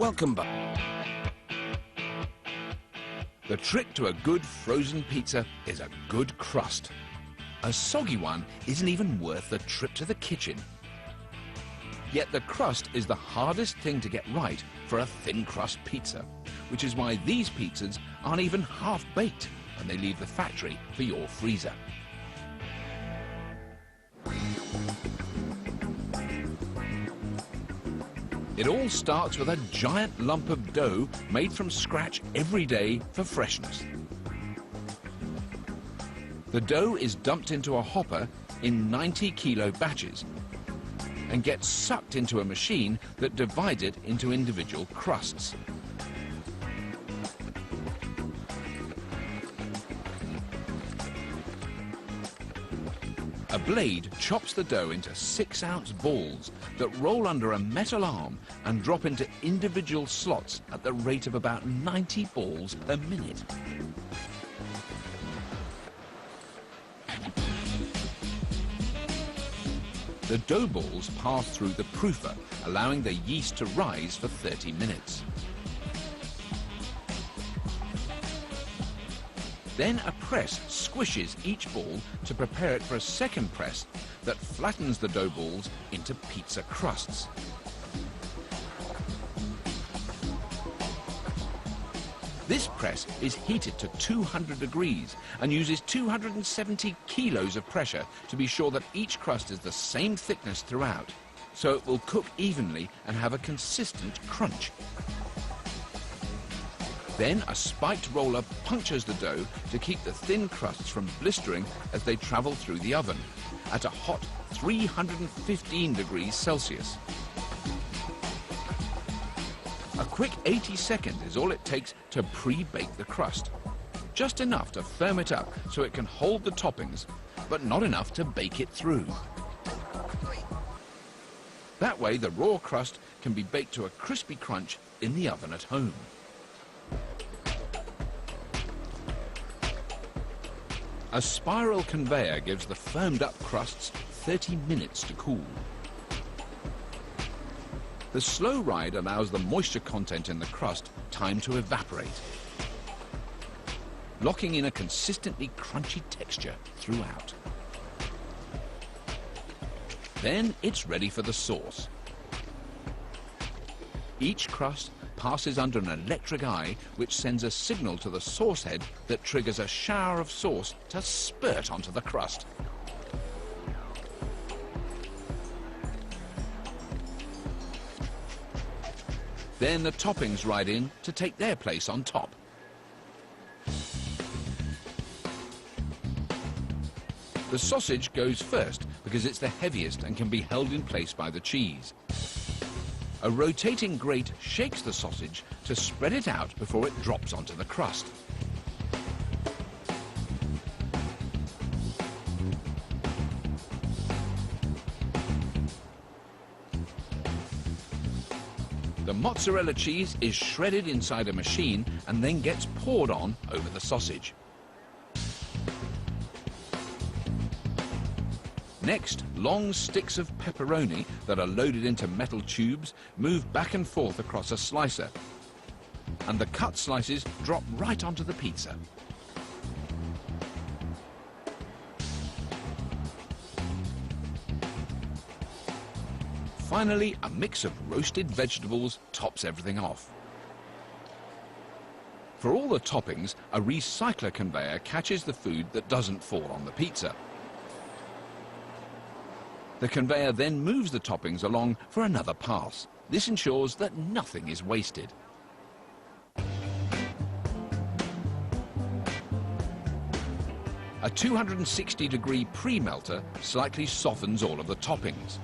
Welcome back. The trick to a good frozen pizza is a good crust. A soggy one isn't even worth the trip to the kitchen. Yet the crust is the hardest thing to get right for a thin crust pizza, which is why these pizzas aren't even half baked when they leave the factory for your freezer. It all starts with a giant lump of dough made from scratch every day for freshness. The dough is dumped into a hopper in 90-kilo batches and gets sucked into a machine that divides it into individual crusts. A blade chops the dough into 6-ounce balls that roll under a metal arm and drop into individual slots at the rate of about 90 balls per minute. The dough balls pass through the proofer, allowing the yeast to rise for 30 minutes. Then a press squishes each ball to prepare it for a second press that flattens the dough balls into pizza crusts. This press is heated to 200 degrees and uses 270 kilos of pressure to be sure that each crust is the same thickness throughout, so it will cook evenly and have a consistent crunch. Then a spiked roller punctures the dough to keep the thin crusts from blistering as they travel through the oven at a hot 315 degrees Celsius. A quick 80 seconds is all it takes to pre-bake the crust. Just enough to firm it up so it can hold the toppings, but not enough to bake it through. That way the raw crust can be baked to a crispy crunch in the oven at home. A spiral conveyor gives the firmed up crusts 30 minutes to cool. The slow ride allows the moisture content in the crust time to evaporate, locking in a consistently crunchy texture throughout. Then it's ready for the sauce. Each crust passes under an electric eye which sends a signal to the sauce head that triggers a shower of sauce to spurt onto the crust. Then the toppings ride in to take their place on top. The sausage goes first because it's the heaviest and can be held in place by the cheese. A rotating grate shakes the sausage to spread it out before it drops onto the crust. The mozzarella cheese is shredded inside a machine and then gets poured on over the sausage. Next, long sticks of pepperoni that are loaded into metal tubes move back and forth across a slicer, and the cut slices drop right onto the pizza. Finally, a mix of roasted vegetables tops everything off. For all the toppings, a recycler conveyor catches the food that doesn't fall on the pizza. The conveyor then moves the toppings along for another pass. This ensures that nothing is wasted. A 260-degree pre-melter slightly softens all of the toppings.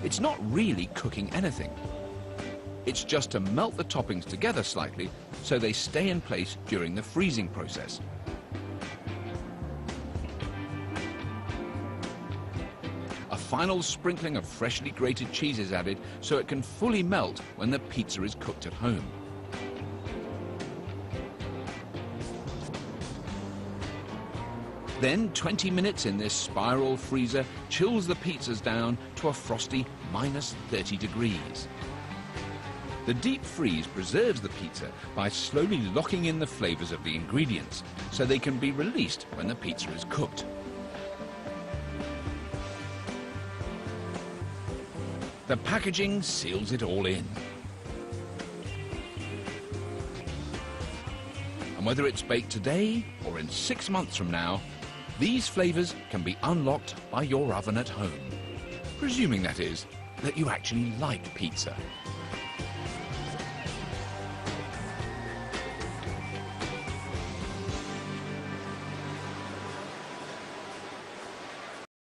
It's not really cooking anything. It's just to melt the toppings together slightly so they stay in place during the freezing process. A final sprinkling of freshly grated cheese is added so it can fully melt when the pizza is cooked at home. Then 20 minutes in this spiral freezer chills the pizzas down to a frosty -30 degrees. The deep freeze preserves the pizza by slowly locking in the flavors of the ingredients so they can be released when the pizza is cooked. The packaging seals it all in. And whether it's baked today or in 6 months from now, these flavors can be unlocked by your oven at home. Presuming, that is, that you actually like pizza.